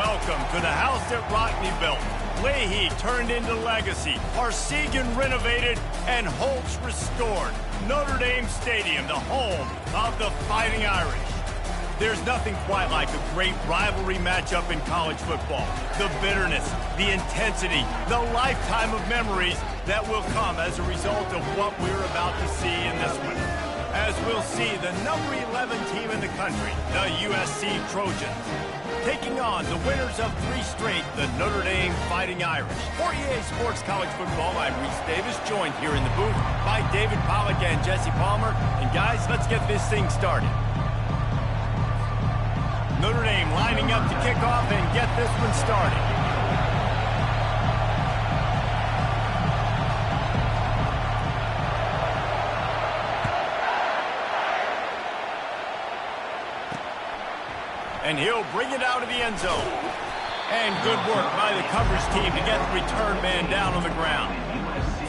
Welcome to the house that Rodney built. Leahy turned into legacy. Parsegan renovated and Holtz restored. Notre Dame Stadium, the home of the Fighting Irish. There's nothing quite like a great rivalry matchup in college football. The bitterness, the intensity, the lifetime of memories that will come as a result of what we're about to see in this one. As we'll see the number 11 team in the country, the USC Trojans, taking on the winners of 3 straight, the Notre Dame Fighting Irish. For EA Sports College Football, I'm Reese Davis, joined here in the booth by David Pollack and Jesse Palmer. And guys, let's get this thing started. Notre Dame lining up to kick off and get this one started. And he'll bring it out of the end zone. And good work by the coverage team to get the return man down on the ground.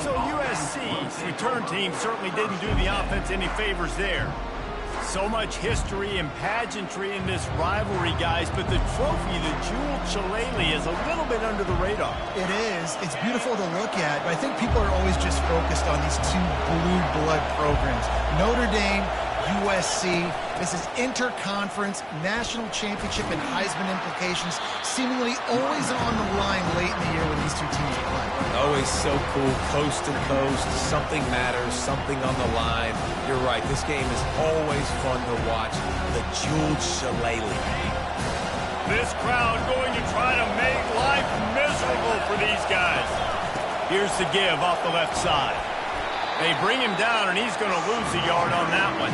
So USC's return team certainly didn't do the offense any favors there. So much history and pageantry in this rivalry, guys, but the trophy, the jeweled shillelagh, is a little bit under the radar. It is. It's beautiful to look at, but I think people are always just focused on these 2 blue blood programs. Notre Dame, USC. This is interconference, national championship, and Heisman implications seemingly always on the line late in the year when these 2 teams play. Always so cool, coast to coast. Something matters, something on the line. You're right, this game is always fun to watch. The jeweled shillelagh. This crowd going to try to make life miserable for these guys. Here's the give off the left side. They bring him down, and he's going to lose a yard on that one.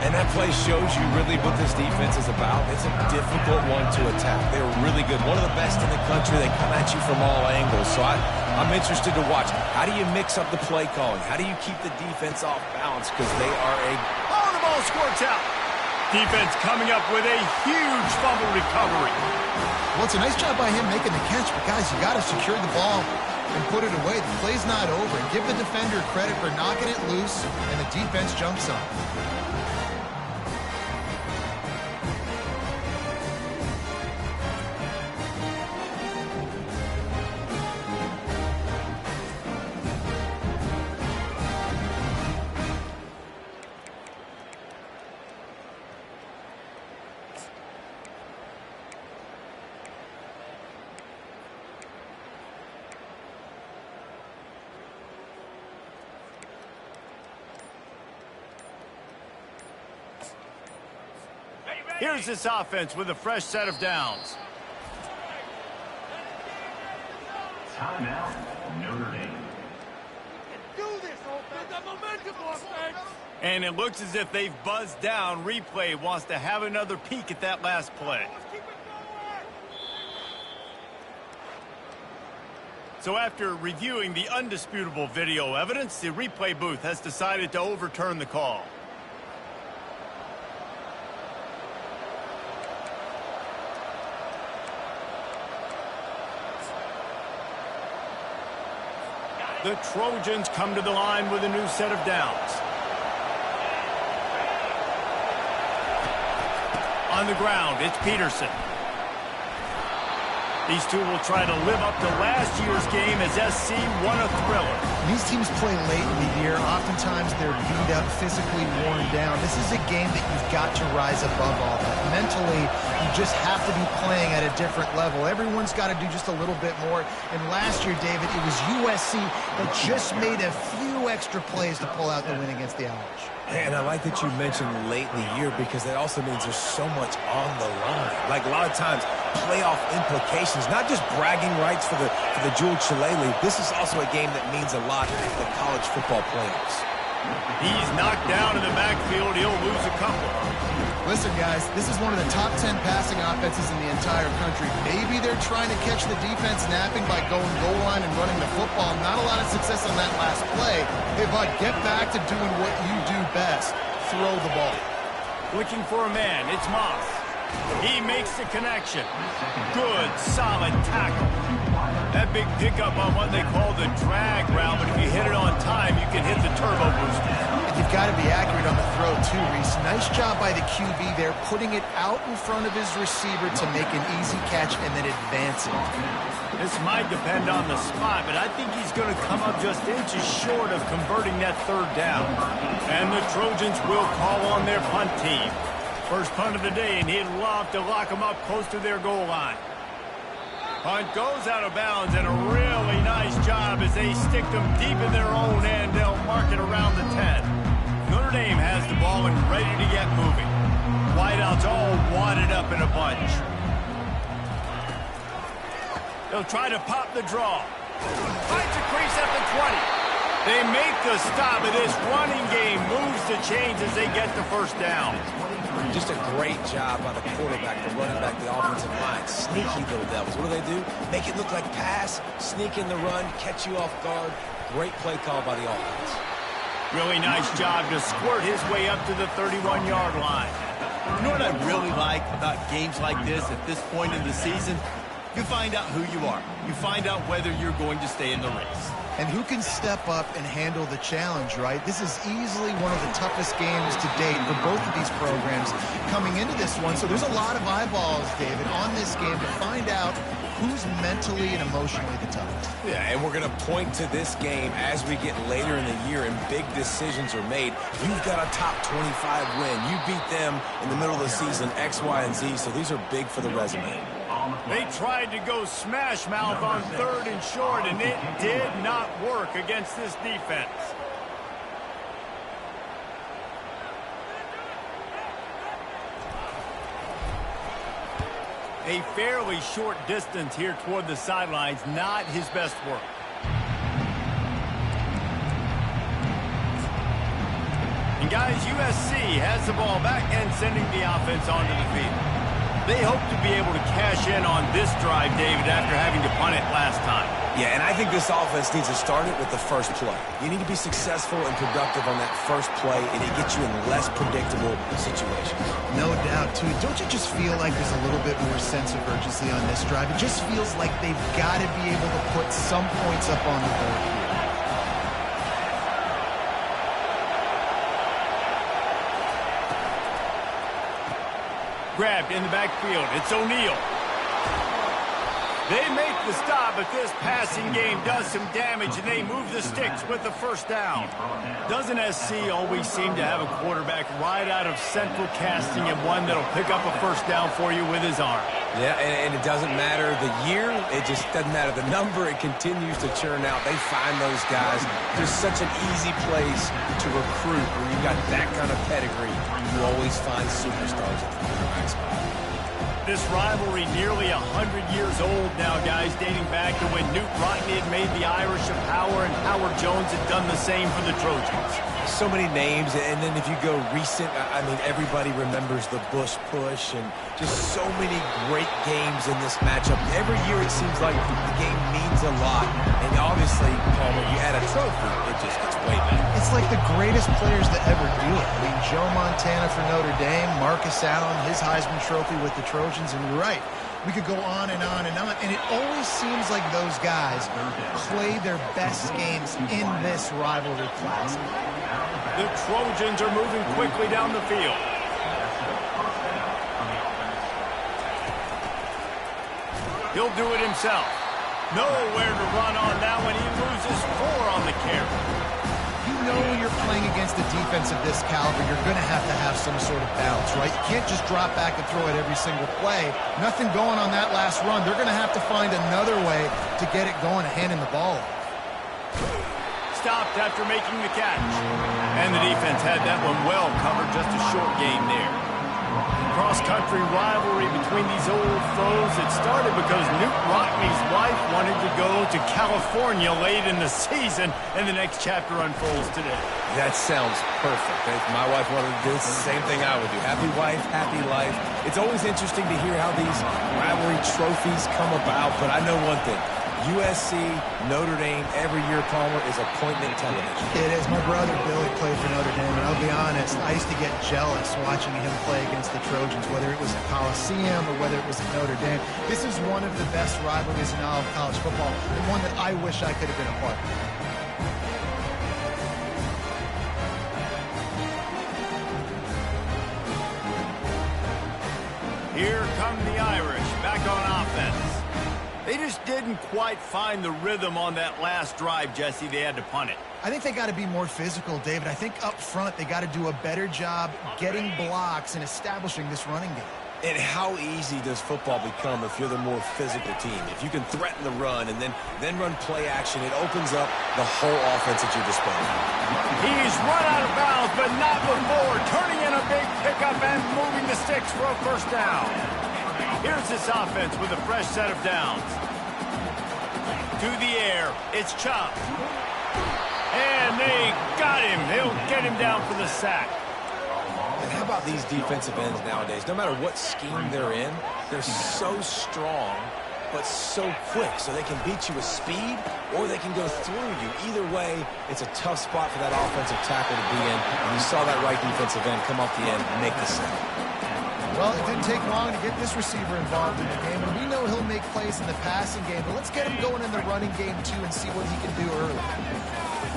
And that play shows you really what this defense is about. It's a difficult one to attack. They're really good. One of the best in the country. They come at you from all angles. So I'm interested to watch. How do you mix up the play calling? How do you keep the defense off balance? Because they are a... Oh, the ball squirts out. Defense coming up with a huge fumble recovery. Well, it's a nice job by him making the catch, but guys, you got to secure the ball and put it away. The play's not over. Give the defender credit for knocking it loose, and the defense jumps on. Here's this offense with a fresh set of downs. Timeout, Notre Dame. And it looks as if they've buzzed down. Replay wants to have another peek at that last play. So after reviewing the undisputable video evidence, the replay booth has decided to overturn the call. The Trojans come to the line with a new set of downs. On the ground, it's Peterson. These 2 will try to live up to last year's game as SC won a thriller. These teams play late in the year. Oftentimes they're beat up, physically worn down. This is a game that you've got to rise above all that. Mentally, you just have to be playing at a different level. Everyone's got to do just a little bit more. And last year, David, it was USC that just made a few extra plays to pull out the win against the Irish. And I like that you mentioned late in the year because that also means there's so much on the line. Like a lot of times, playoff implications, not just bragging rights for the jeweled shillelagh. This is also a game that means a lot in the college football playoffs. He's knocked down in the backfield. He'll lose a couple. Listen, guys, this is one of the top 10 passing offenses in the entire country. Maybe they're trying to catch the defense napping by going goal line and running the football. Not a lot of success on that last play. Hey, bud, get back to doing what you do best. Throw the ball. Looking for a man. It's Moss. He makes the connection. Good, solid tackle. That big pickup on what they call the drag route, but if you hit it on time, you can hit the turbo booster. You've got to be accurate on the throw, too, Reese. Nice job by the QB there, putting it out in front of his receiver to make an easy catch and then advance it. This might depend on the spot, but I think he's going to come up just inches short of converting that third down. And the Trojans will call on their punt team. First punt of the day, and he'd love to lock them up close to their goal line. Punt goes out of bounds, and a really nice job as they stick them deep in their own end. They'll mark it around the 10. Notre Dame has the ball and ready to get moving. Wideouts all wadded up in a bunch. They'll try to pop the draw. Finds a crease at the 20. They make the stop, and this running game moves the chains as they get the first down. Just a great job by the quarterback, the running back, the offensive line. Sneaky little devils. What do? Make it look like pass, sneak in the run, catch you off guard. Great play call by the offense. Really nice job to squirt his way up to the 31-yard line. You know what I really like about games like this at this point in the season? You find out who you are. You find out whether you're going to stay in the race. And who can step up and handle the challenge, right? This is easily one of the toughest games to date for both of these programs coming into this one. So there's a lot of eyeballs, David, on this game to find out who's mentally and emotionally the toughest. Yeah, and we're going to point to this game as we get later in the year and big decisions are made. You've got a top 25 win. You beat them in the middle of the season, X, Y, and Z, so these are big for the resume. They tried to go smash mouth on 3rd and short, and it did not work against this defense. A fairly short distance here toward the sidelines, not his best work. And guys, USC has the ball back and sending the offense onto the field. They hope to be able to cash in on this drive, David, after having to punt it last time. Yeah, and I think this offense needs to start it with the first play. You need to be successful and productive on that first play, and it gets you in less predictable situations. No doubt, too. Don't you just feel like there's a little bit more sense of urgency on this drive? It just feels like they've got to be able to put some points up on the board here. Grabbed in the backfield. It's O'Neal. They make the stop, but this passing game does some damage, and they move the sticks with the first down. Doesn't SC always seem to have a quarterback right out of central casting and one that'll pick up a first down for you with his arm? Yeah, and it doesn't matter the year. It just doesn't matter the number. It continues to churn out. They find those guys. There's such an easy place to recruit where you've got that kind of pedigree. You always find superstars at the quarterback spot. This rivalry nearly 100 years old now, guys, dating back to when Newt Rockne had made the Irish a power and Howard Jones had done the same for the Trojans. So many names, and then if you go recent, I mean, everybody remembers the Bush push and just so many great games in this matchup. Every year it seems like the game means a lot, and obviously, Palmer, you add a trophy, it just gets way better. It's like the greatest players to ever do it. I mean, Joe Montana for Notre Dame, Marcus Allen, his Heisman Trophy with the Trojans, and you're right. We could go on and on and on, and it always seems like those guys play their best games in this rivalry classic. The Trojans are moving quickly down the field. He'll do it himself. Nowhere to run on that one. He loses 4 on the carry. You know when you're playing against a defense of this caliber, you're going to have some sort of balance, right? You can't just drop back and throw it every single play. Nothing going on that last run. They're going to have to find another way to get it going and handing the ball off. Stopped after making the catch. And the defense had that one well covered, just a short gain there. Cross-country rivalry between these old foes. It started because Newt Rockne's wife wanted to go to California late in the season, and the next chapter unfolds today. That sounds perfect. If my wife wanted to do the same thing I would do. Happy wife, happy life. It's always interesting to hear how these rivalry trophies come about, but I know one thing. USC, Notre Dame, every year, Palmer, is appointment television. It is. My brother Billy played for Notre Dame, and I'll be honest, I used to get jealous watching him play against the Trojans, whether it was at Coliseum or whether it was at Notre Dame. This is one of the best rivalries in all of college football, and one that I wish I could have been a part of. Here come the Irish back on offense. They just didn't quite find the rhythm on that last drive, Jesse. They had to punt it. I think they got to be more physical, David. I think up front they got to do a better job getting blocks and establishing this running game. And how easy does football become if you're the more physical team? If you can threaten the run and then run play action, it opens up the whole offense at your disposal. He's run out of bounds, but not before turning in a big pickup and moving the sticks for a first down. Here's this offense with a fresh set of downs. To the air, it's Chubb. And they got him. They'll get him down for the sack. And how about these defensive ends nowadays? No matter what scheme they're in, they're so strong, but so quick. So they can beat you with speed, or they can go through you. Either way, it's a tough spot for that offensive tackle to be in. And you saw that right defensive end come off the end and make the sack. Well, it didn't take long to get this receiver involved in the game, and we know he'll make plays in the passing game, but let's get him going in the running game, too, and see what he can do early.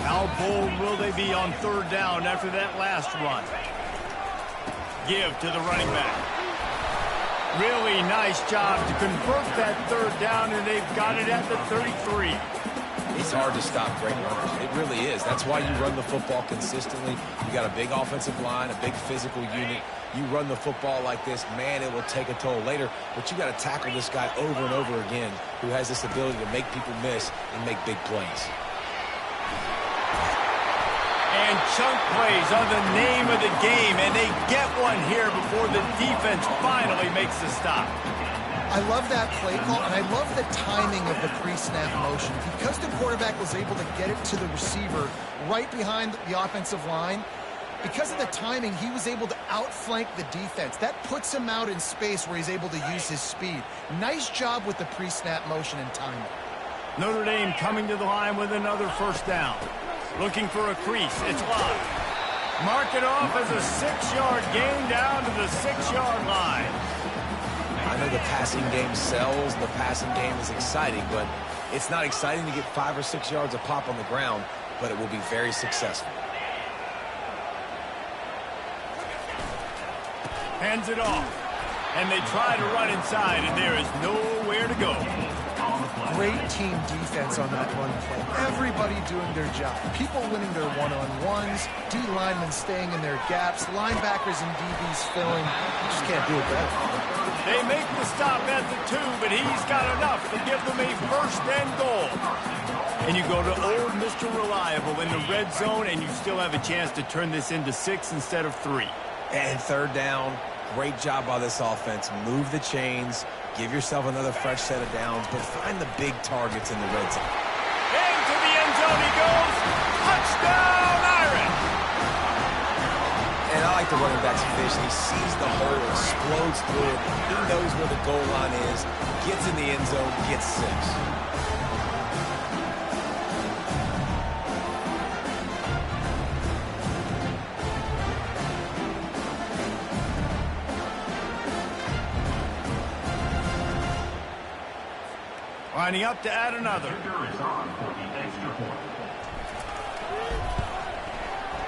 How bold will they be on third down after that last run? Give to the running back. Really nice job to convert that third down, and they've got it at the 33. It's hard to stop great runners. It really is. That's why you run the football consistently. You got a big offensive line, a big physical unit. You run the football like this, man, it will take a toll later. But you got to tackle this guy over and over again who has this ability to make people miss and make big plays. And chunk plays are the name of the game, and they get one here before the defense finally makes the stop. I love that play call, and I love the timing of the pre-snap motion. Because the quarterback was able to get it to the receiver right behind the offensive line, because of the timing, he was able to outflank the defense. That puts him out in space where he's able to use his speed. Nice job with the pre-snap motion and timing. Notre Dame coming to the line with another first down. Looking for a crease. It's locked. Mark it off as a 6-yard gain down to the 6-yard line. I know the passing game sells, the passing game is exciting, but it's not exciting to get 5 or 6 yards of pop on the ground, but it will be very successful. Hands it off. And they try to run inside, and there is nowhere to go. Great team defense on that run play. Everybody doing their job. People winning their one-on-ones, D linemen staying in their gaps, linebackers and DBs filling. You just can't do it better. They make the stop at the 2, but he's got enough to give them a first and goal. And you go to old Mr. Reliable in the red zone, and you still have a chance to turn this into 6 instead of 3. And third down, great job by this offense. Move the chains, give yourself another fresh set of downs, but find the big targets in the red zone. Into the end zone he goes. Touchdown, Irish! And I like the running back's vision. He sees the hole, explodes through it. He knows where the goal line is, gets in the end zone, gets 6. Lining up to add another.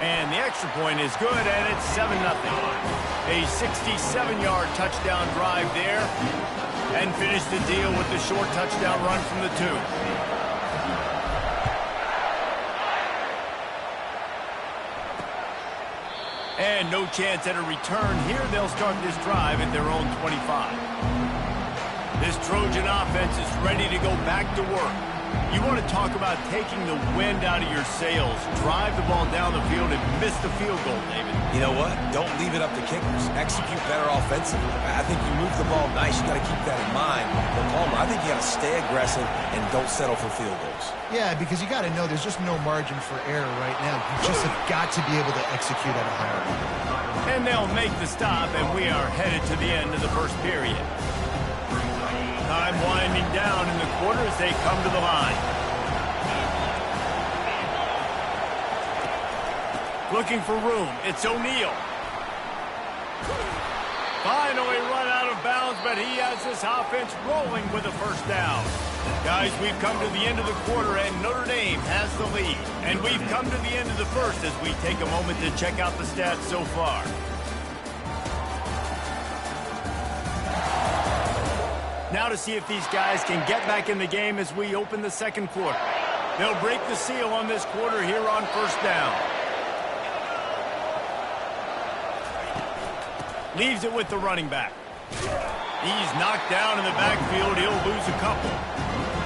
And the extra point is good, and it's 7-0. A 67-yard touchdown drive there. And finish the deal with the short touchdown run from the 2. And no chance at a return here. They'll start this drive at their own 25. This Trojan offense is ready to go back to work. You want to talk about taking the wind out of your sails. Drive the ball down the field and miss the field goal, David. You know what? Don't leave it up to kickers. Execute better offensively. I think you move the ball nice. You got to keep that in mind. But Palmer, I think you got to stay aggressive and don't settle for field goals. Yeah, because you got to know there's just no margin for error right now. You just have got to be able to execute at a higher level. And they'll make the stop, and we are headed to the end of the first period. Time winding down in the quarter as they come to the line. Looking for room. It's O'Neal. Finally run out of bounds, but he has this offense rolling with a first down. Guys, we've come to the end of the quarter, and Notre Dame has the lead. And we've come to the end of the first as we take a moment to check out the stats so far. Now to see if these guys can get back in the game as we open the second quarter. They'll break the seal on this quarter here on first down. Leaves it with the running back. He's knocked down in the backfield. He'll lose a couple.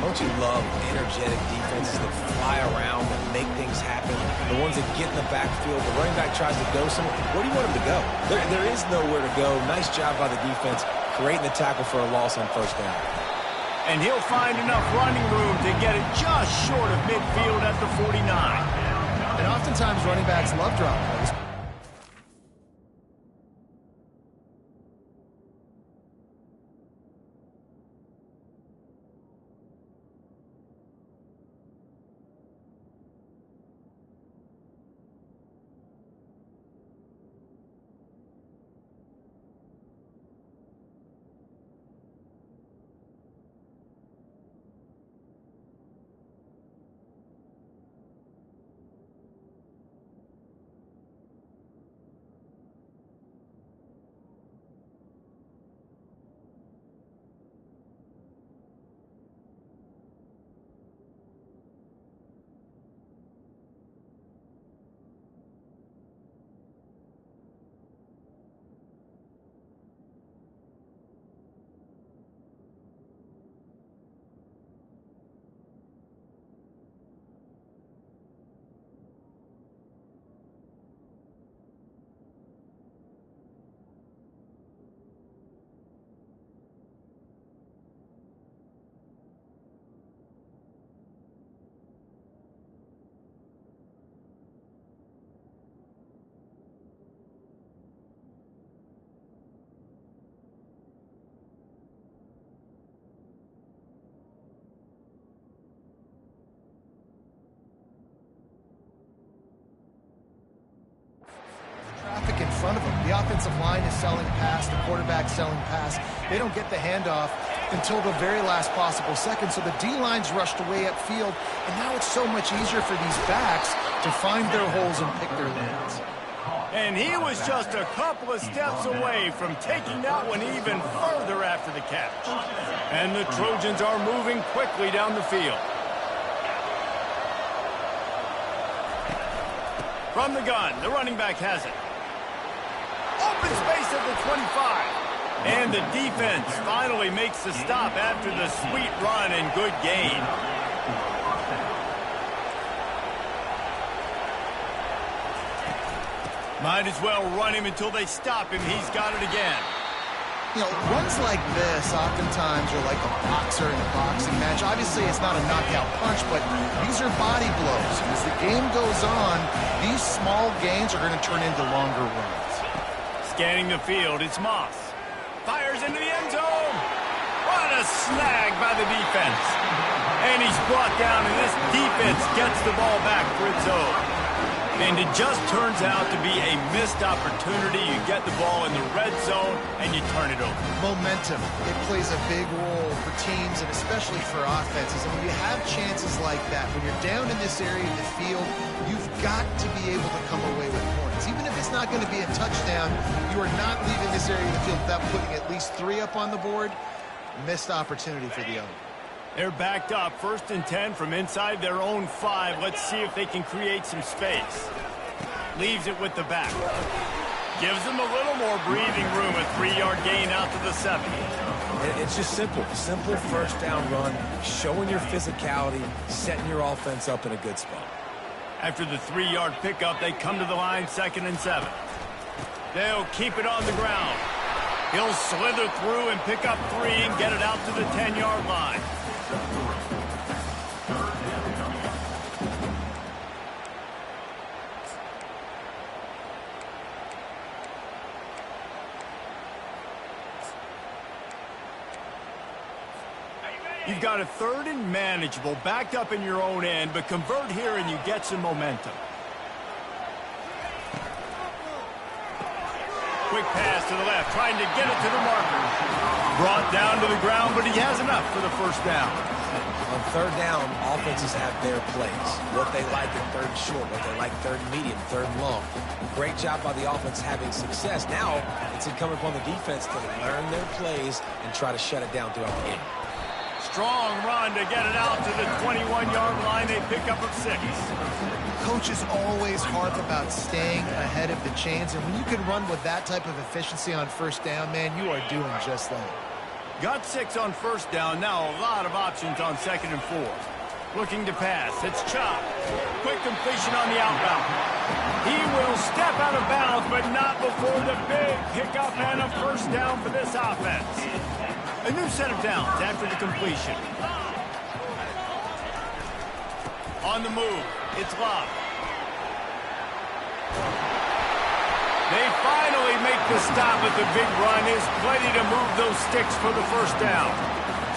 Don't you love energetic defenses that fly around, that make things happen? The ones that get in the backfield, the running back tries to go somewhere. Where do you want him to go? There is nowhere to go. Nice job by the defense, creating the tackle for a loss on first down. And he'll find enough running room to get it just short of midfield at the 49. And oftentimes running backs love drop plays. In front of them. The offensive line is selling pass, the quarterback selling pass. They don't get the handoff until the very last possible second, so the D-line's rushed away upfield, and now it's so much easier for these backs to find their holes and pick their lanes. And he was just a couple of steps away from taking that one even further after the catch. And the Trojans are moving quickly down the field. From the gun, the running back has it. Open space at the 25. And the defense finally makes the stop after the sweet run and good gain. Might as well run him until they stop him. He's got it again. You know, runs like this oftentimes are like a boxer in a boxing match. Obviously, it's not a knockout punch, but these are body blows. As the game goes on, these small gains are going to turn into longer runs. Scanning the field, it's Moss. Fires into the end zone. What a snag by the defense. And he's brought down, and this defense gets the ball back for its own. And it just turns out to be a missed opportunity. You get the ball in the red zone, and you turn it over. Momentum. It plays a big role for teams, and especially for offenses. And when you have chances like that, when you're down in this area of the field, you've got to be able to come away with points. Even if it's not going to be a touchdown, you are not leaving this area of the field without putting at least 3 up on the board. Missed opportunity for the owner. They're backed up, 1st and 10 from inside their own 5. Let's see if they can create some space. Leaves it with the back. Gives them a little more breathing room, a 3-yard gain out to the 7. It's just simple. Simple first down run, showing your physicality, setting your offense up in a good spot. After the 3-yard pickup, they come to the line, 2nd and 7. They'll keep it on the ground. He'll slither through and pick up 3 and get it out to the 10-yard line. You've got a 3rd and manageable, backed up in your own end, but convert here and you get some momentum. Quick pass to the left, trying to get it to the marker. Brought down to the ground, but he has enough for the 1st down. On third down, offenses have their plays. What they like in third and short, what they like third and medium, third and long. Great job by the offense having success. Now it's incumbent upon the defense to learn their plays and try to shut it down throughout the game. Strong run to get it out to the 21-yard line. They pick up of 6. Coaches always harp about staying ahead of the chains, and when you can run with that type of efficiency on first down, man, you are doing just that. Got 6 on first down. Now a lot of options on second and 4. Looking to pass. It's Chop. Quick completion on the out route. He will step out of bounds, but not before the big pickup and a first down for this offense. A new set of downs after the completion. On the move, it's Love. They finally make the stop, but the big run is plenty to move those sticks for the first down.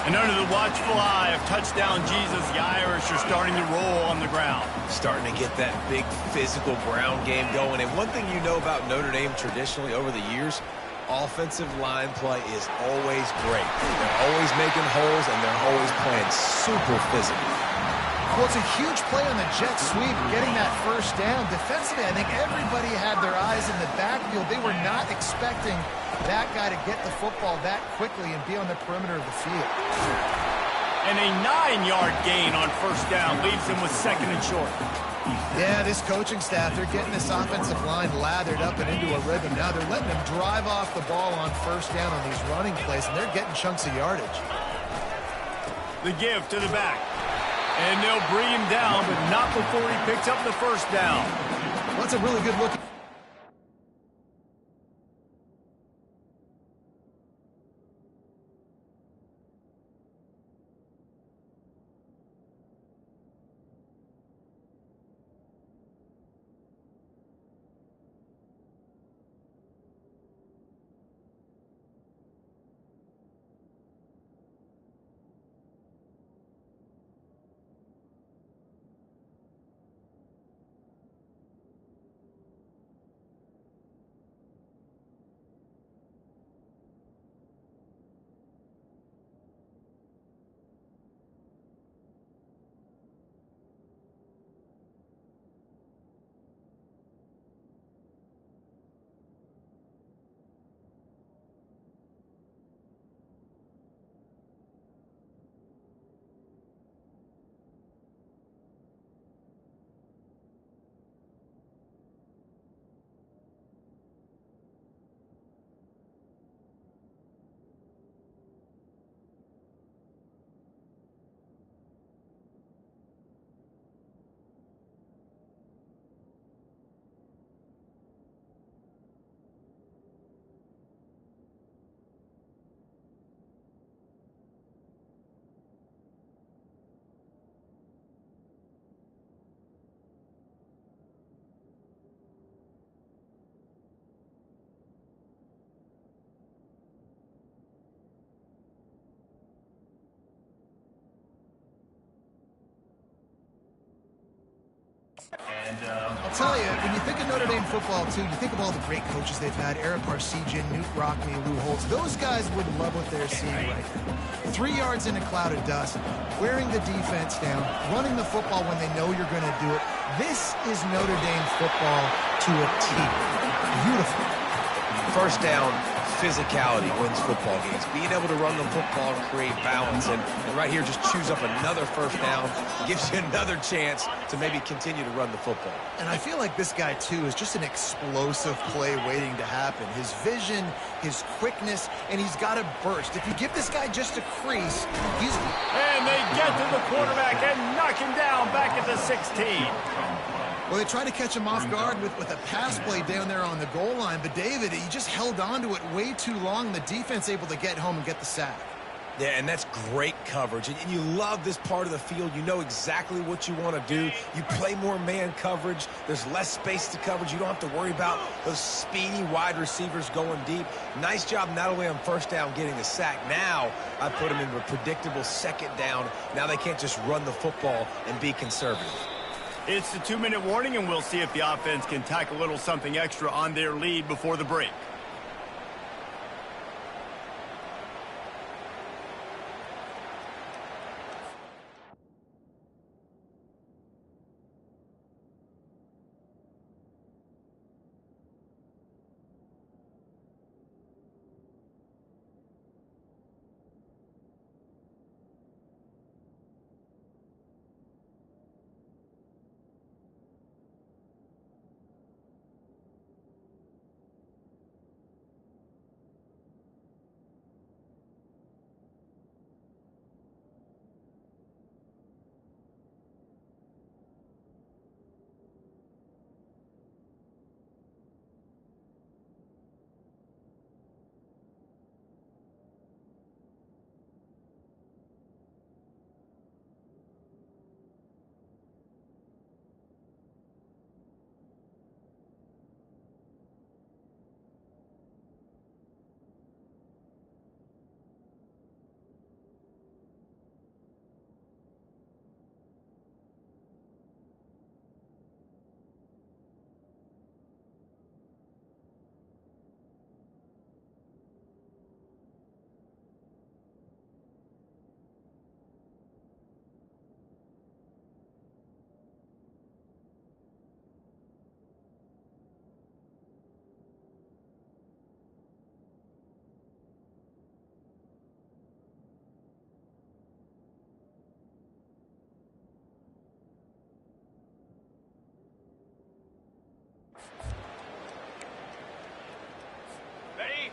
And under the watchful eye of touchdown Jesus, the Irish are starting to roll on the ground. Starting to get that big physical ground game going. And one thing you know about Notre Dame traditionally over the years, offensive line play is always great. They're always making holes, and they're always playing super physical. Well, it's a huge play on the jet sweep, getting that first down. Defensively, I think everybody had their eyes in the backfield. They were not expecting that guy to get the football that quickly and be on the perimeter of the field. And a 9-yard gain on first down leaves them with second and short. Yeah, this coaching staff, they're getting this offensive line lathered up and into a rhythm. Now they're letting them drive off the ball on first down on these running plays, and they're getting chunks of yardage. The give to the back. And they'll bring him down, but not before he picks up the first down. Well, that's a really good look. I'll tell you, when you think of Notre Dame football, too, you think of all the great coaches they've had, Eric Parsegian, Newt Rockne, Lou Holtz. Those guys would love what they're seeing right now. 3 yards in a cloud of dust, wearing the defense down, running the football when they know you're going to do it. This is Notre Dame football to a T. Beautiful. First down, physicality wins football games. Being able to run the football and create balance. And right here, just choose up another first down. Gives you another chance to maybe continue to run the football. And I feel like this guy, too, is just an explosive play waiting to happen. His vision, his quickness, and he's got a burst. If you give this guy just a crease, he's... And they get to the quarterback and knock him down back at the 16. Well, they tried to catch him off guard with a pass play down there on the goal line, but David, he just held on to it way too long. The defense able to get home and get the sack. Yeah, and that's great coverage. And you love this part of the field. You know exactly what you want to do. You play more man coverage. There's less space to coverage. You don't have to worry about those speedy wide receivers going deep. Nice job not only on first down getting the sack. Now I put them in a predictable second down. Now they can't just run the football and be conservative. It's the 2-minute warning, and we'll see if the offense can tack a little something extra on their lead before the break.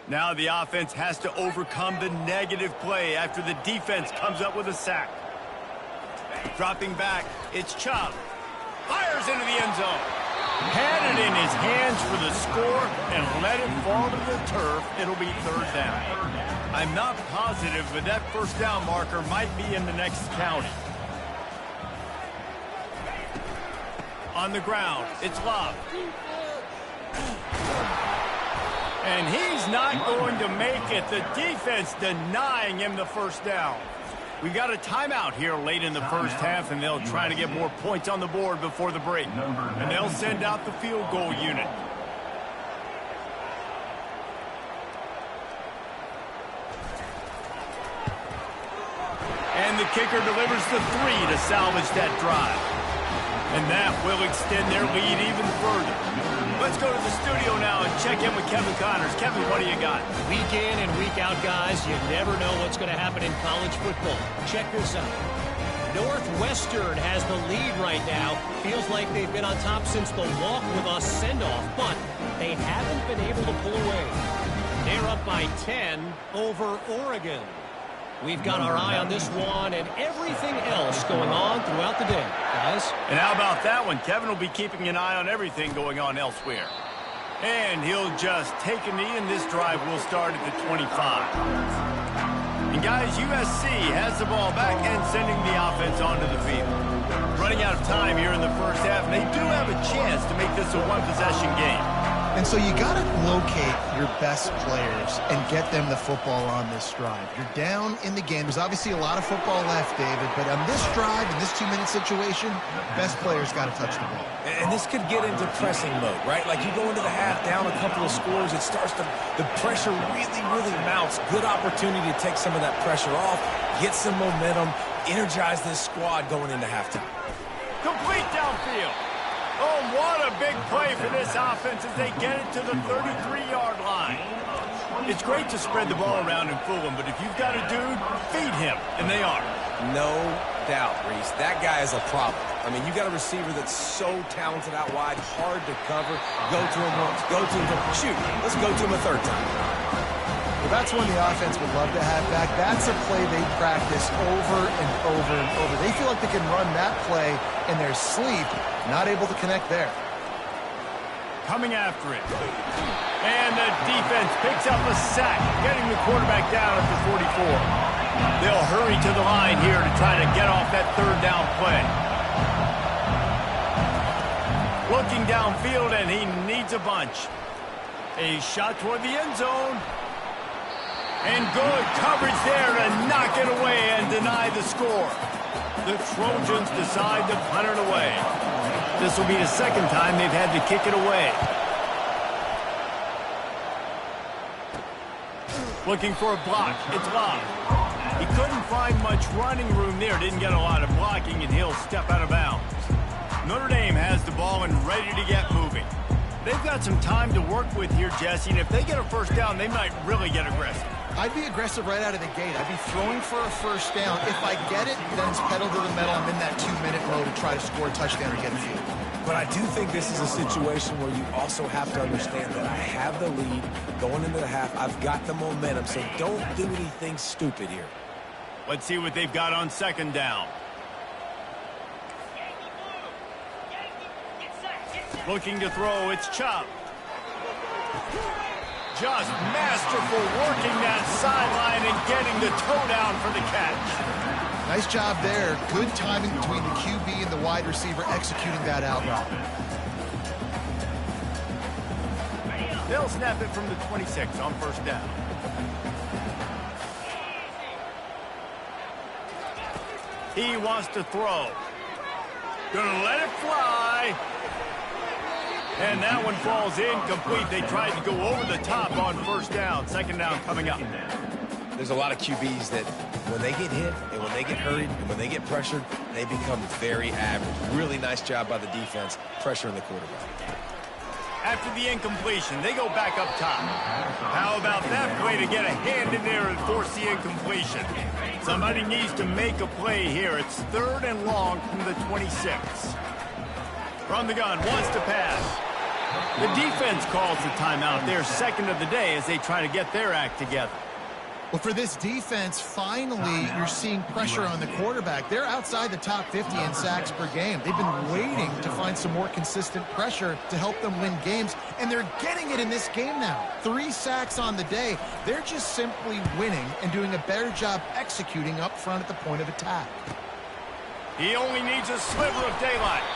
Now the offense has to overcome the negative play after the defense comes up with a sack. Dropping back, it's Chubb. Fires into the end zone. Had it in his hands for the score and let it fall to the turf. It'll be third down. I'm not positive, but that first down marker might be in the next county. On the ground, it's Love. And he's not going to make it. The defense denying him the first down. We got a timeout here late in the first half, and they'll try to get more points on the board before the break. And they'll send out the field goal unit. And the kicker delivers the 3 to salvage that drive. And that will extend their lead even further. Let's go to the studio now and check in with Kevin Connors. Kevin, what do you got? Week in and week out, guys, you never know what's going to happen in college football. Check this out. Northwestern has the lead right now. Feels like they've been on top since the walk with us send-off, but they haven't been able to pull away. They're up by 10 over Oregon. We've got our eye on this one and everything else going on throughout the day, guys. And how about that one? Kevin will be keeping an eye on everything going on elsewhere. And he'll just take a knee, and this drive will start at the 25. And guys, USC has the ball back and sending the offense onto the field. Running out of time here in the first half, and they do have a chance to make this a one-possession game. And so you got to locate your best players and get them the football on this drive. You're down in the game. There's obviously a lot of football left, David, but on this drive, in this 2-minute situation, best players got to touch the ball. And this could get into pressing mode, right? Like you go into the half down a couple of scores, it starts to, the pressure really mounts. Good opportunity to take some of that pressure off, get some momentum, energize this squad going into halftime. Complete downfield. Oh, what a big play for this offense as they get it to the 33-yard line. It's great to spread the ball around and fool him, but if you've got a dude, feed him, and they are. No doubt, Reese. That guy is a problem. I mean, you got a receiver that's so talented out wide, hard to cover. Go to him once, go to him, shoot. Let's go to him a third time. Well, that's one the offense would love to have back. That's a play they practice over and over and over. They feel like they can run that play in their sleep. Not able to connect there. Coming after it. And the defense picks up a sack, getting the quarterback down at the 44. They'll hurry to the line here to try to get off that third down play. Looking downfield, and he needs a bunch. A shot toward the end zone. And good coverage there to knock it away and deny the score. The Trojans decide to punt it away. This will be the second time they've had to kick it away. Looking for a block. It's Love. He couldn't find much running room there. Didn't get a lot of blocking, and he'll step out of bounds. Notre Dame has the ball and ready to get moving. They've got some time to work with here, Jesse, and if they get a first down, they might really get aggressive. I'd be aggressive right out of the gate. I'd be throwing for a first down. If I get it, then it's pedal to the metal. I'm in that 2-minute mode to try to score a touchdown or get a field. But I do think this is a situation where you also have to understand that I have the lead going into the half. I've got the momentum, so don't do anything stupid here. Let's see what they've got on second down. Looking to throw, it's Chubb. Just masterful working that sideline and getting the toe down for the catch. Nice job there. Good timing between the QB and the wide receiver executing that out route. They'll snap it from the 26 on first down. He wants to throw. Gonna let it fly. And that one falls incomplete. They tried to go over the top on first down. Second down coming up. There's a lot of QBs that when they get hit and when they get hurried and when they get pressured, they become very average. Really nice job by the defense, pressuring the quarterback. After the incompletion, they go back up top. How about that play to get a hand in there and force the incompletion? Somebody needs to make a play here. It's third and long from the 26. From the gun, wants to pass. The defense calls the timeout. Their second of the day as they try to get their act together. Well, for this defense, finally, you're seeing pressure on the quarterback. They're outside the top 50 in sacks per game. They've been waiting to find some more consistent pressure to help them win games, and they're getting it in this game now. 3 sacks on the day. They're just simply winning and doing a better job executing up front at the point of attack. He only needs a sliver of daylight.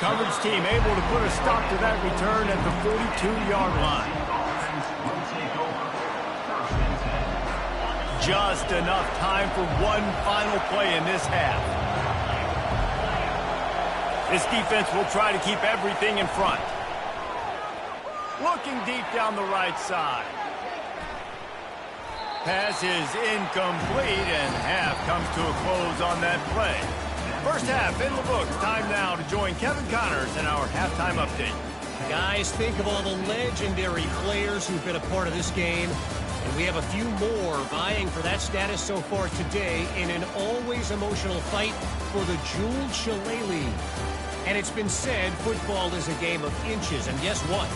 Coverage team able to put a stop to that return at the 42-yard line. Just enough time for one final play in this half. This defense will try to keep everything in front. Looking deep down the right side. Pass is incomplete, and half comes to a close on that play. First half in the books. Time now to join Kevin Connors in our halftime update. Guys, think of all the legendary players who've been a part of this game. And we have a few more vying for that status so far today in an always emotional fight for the jeweled shillelagh. And it's been said football is a game of inches. And guess what?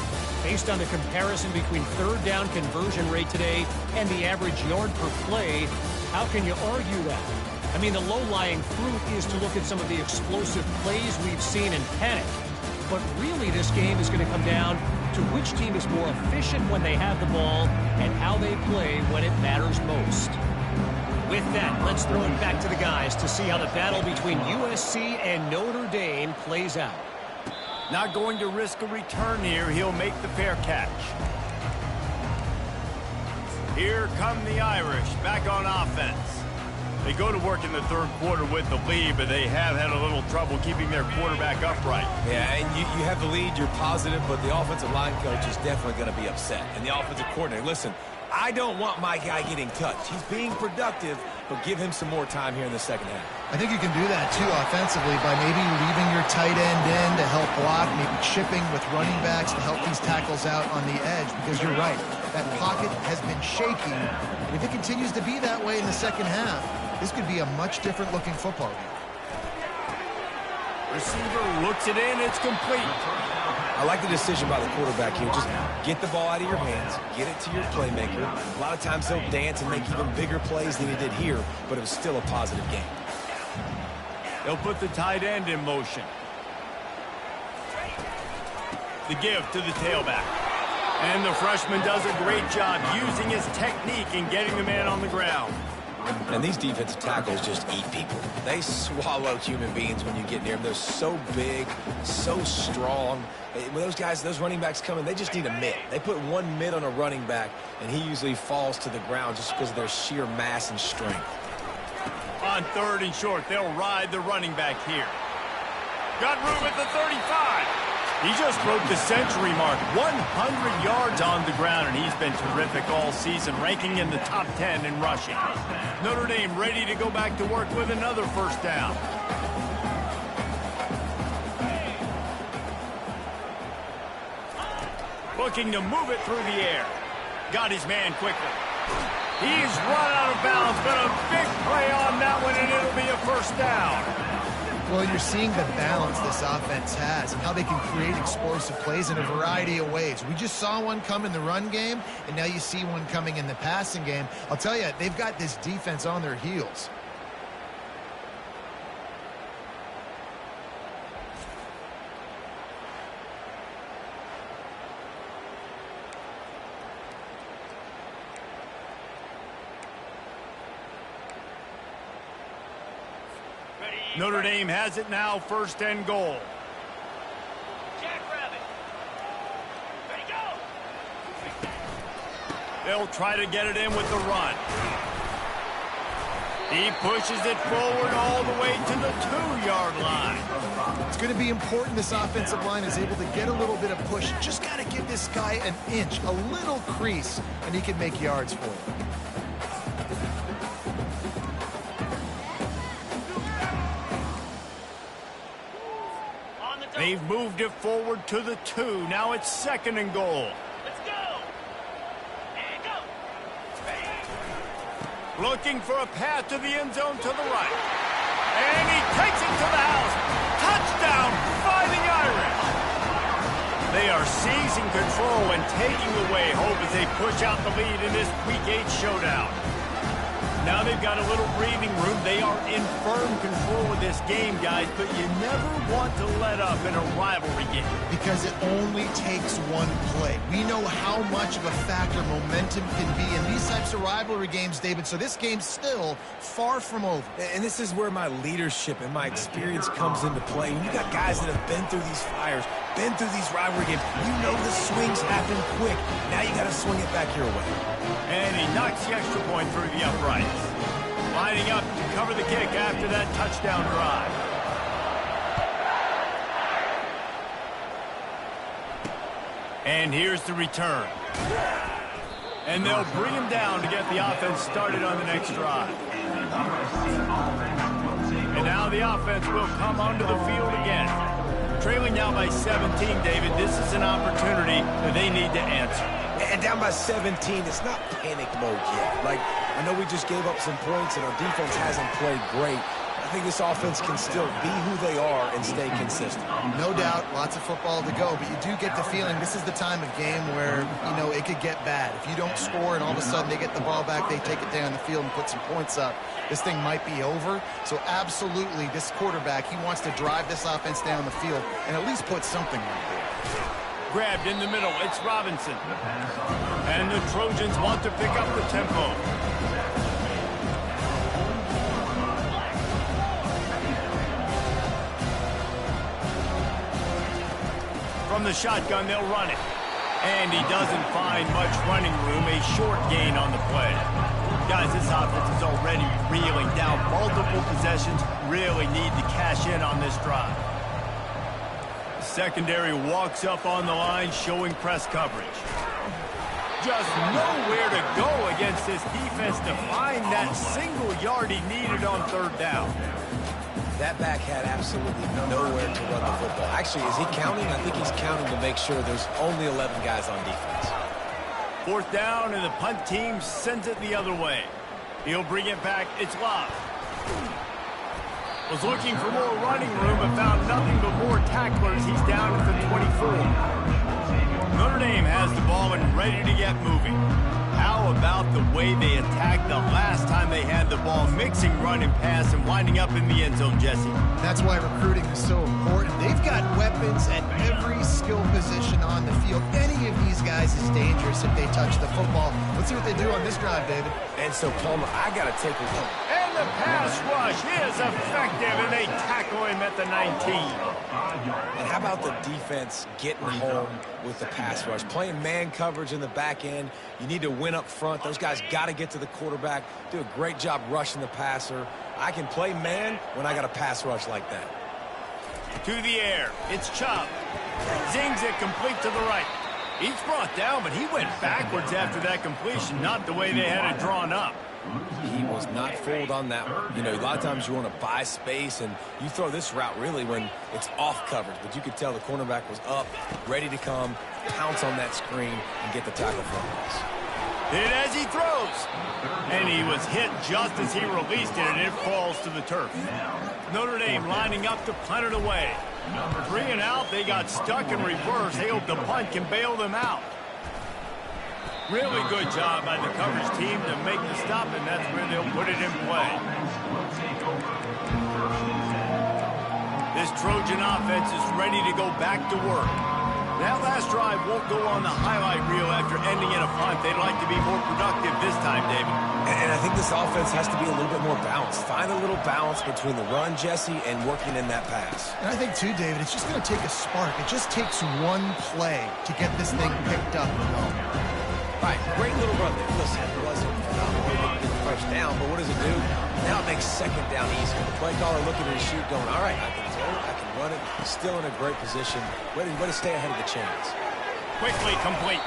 Based on the comparison between third down conversion rate today and the average yard per play, how can you argue that? I mean, the low-lying fruit is to look at some of the explosive plays we've seen and panic. But really, this game is going to come down to which team is more efficient when they have the ball and how they play when it matters most. With that, let's throw it back to the guys to see how the battle between USC and Notre Dame plays out. Not going to risk a return here. He'll make the fair catch. Here come the Irish back on offense. They go to work in the third quarter with the lead, but they have had a little trouble keeping their quarterback upright. Yeah, and you have the lead, you're positive, but the offensive line coach is definitely going to be upset. And the offensive coordinator, listen, I don't want my guy getting touched. He's being productive, but give him some more time here in the second half. I think you can do that, too, offensively, by maybe leaving your tight end in to help block, maybe chipping with running backs to help these tackles out on the edge, because you're right, that pocket has been shaky. If it continues to be that way in the second half, this could be a much different-looking football game. Receiver looks it in. It's complete. I like the decision by the quarterback here. Just get the ball out of your hands, get it to your playmaker. A lot of times he'll dance and make even bigger plays than he did here, but it was still a positive game. They'll put the tight end in motion. The give to the tailback. And the freshman does a great job using his technique and getting the man on the ground. And these defensive tackles just eat people. They swallow human beings when you get near them. They're so big, so strong. When those guys, those running backs come in, they just need a mitt. They put one mitt on a running back, and he usually falls to the ground just because of their sheer mass and strength. On third and short, they'll ride the running back here. Got room at the 35. He just broke the century mark, 100 yards on the ground, and he's been terrific all season, ranking in the top 10 in rushing. Notre Dame ready to go back to work with another first down. Looking to move it through the air. Got his man quickly. He's run out of bounds, but a big play on that one, and it'll be a first down. Well, you're seeing the balance this offense has and how they can create explosive plays in a variety of ways. We just saw one come in the run game, and now you see one coming in the passing game. I'll tell you, they've got this defense on their heels. Notre Dame has it now, first and goal. Ready, go. They'll try to get it in with the run. He pushes it forward all the way to the 2-yard line. It's going to be important this offensive line is able to get a little bit of push. Just got to give this guy an inch, a little crease, and he can make yards for you. They've moved it forward to the 2. Now it's second and goal. Let's go. And go. Looking for a path to the end zone to the right. And he takes it to the house. Touchdown, Fighting Irish. They are seizing control and taking away hope as they push out the lead in this Week 8 showdown. Now they've got a little breathing room. They are in firm control of this game, guys, but you never want to let up in a rivalry game. Because it only takes one play. We know how much of a factor momentum can be in these types of rivalry games, David, so this game's still far from over. And this is where my leadership and my experience comes into play. When you got guys that have been through these fires, been through these rivalry games, you know the swings happen quick. Now you got to swing it back your way. And he knocks the extra point through the uprights. Lining up to cover the kick after that touchdown drive. And here's the return. And they'll bring him down to get the offense started on the next drive. And now the offense will come onto the field again. Trailing now by 17, David, this is an opportunity that they need to answer. And down by 17, it's not panic mode yet. Like, I know we just gave up some points and our defense hasn't played great. I think this offense can still be who they are and stay consistent. No doubt, lots of football to go, but you do get the feeling this is the time of game where, you know, it could get bad. If you don't score and all of a sudden they get the ball back, they take it down the field and put some points up, this thing might be over. So absolutely, this quarterback, he wants to drive this offense down the field and at least put something on the board. Grabbed in the middle, it's Robinson. And the Trojans want to pick up the tempo. From the shotgun, they'll run it. And he doesn't find much running room, a short gain on the play. Guys, this offense is already reeling down. Multiple possessions, really need to cash in on this drive. Secondary walks up on the line, showing press coverage. Just nowhere to go against this defense to find that single yard he needed on third down. That back had absolutely nowhere to run the football. Actually, is he counting? I think he's counting to make sure there's only 11 guys on defense. Fourth down, and the punt team sends it the other way. He'll bring it back. It's Love. Was looking for more running room, but found nothing but more tacklers. He's down at the 24. Notre Dame has the ball and ready to get moving. How about the way they attacked the last time they had the ball, mixing run and pass and winding up in the end zone, Jesse? That's why recruiting is so important. They've got weapons at every skill position on the field. Any of these guys is dangerous if they touch the football. Let's see what they do on this drive, David. And so, Palmer, I got to take a look. And the pass rush is effective, and they tackle him at the 19. And how about the defense getting home with the pass rush? Playing man coverage in the back end. You need to win up front. Those guys got to get to the quarterback. Do a great job rushing the passer. I can play man when I got a pass rush like that. To the air. It's Chubb. Zings it complete to the right. He's brought down, but he went backwards after that completion, not the way they had it drawn up. He was not fooled on that one. You know, a lot of times you want to buy space, and you throw this route really when it's off coverage. But you could tell the cornerback was up, ready to come, pounce on that screen, and get the tackle for a loss. Hit as he throws. And he was hit just as he released it, and it falls to the turf. Notre Dame lining up to punt it away. 3 and out, they got stuck in reverse. They hope the punt can bail them out. Really good job by the coverage team to make the stop, and that's where they'll put it in play. This Trojan offense is ready to go back to work. That last drive won't go on the highlight reel after ending in a punt. They'd like to be more productive this time, David. And I think this offense has to be a little bit more balanced. Find a little balance between the run, Jesse, and working in that pass. And I think, too, David, it's just going to take a spark. It just takes one play to get this thing picked up. Right, great little run there. Listen, it wasn't phenomenal to get the first down, but what does it do? Now it makes second down easier. The play caller looking at his shoot going, all right, I can throw it, I can run it. Still in a great position. Way to stay ahead of the chains. Quickly complete.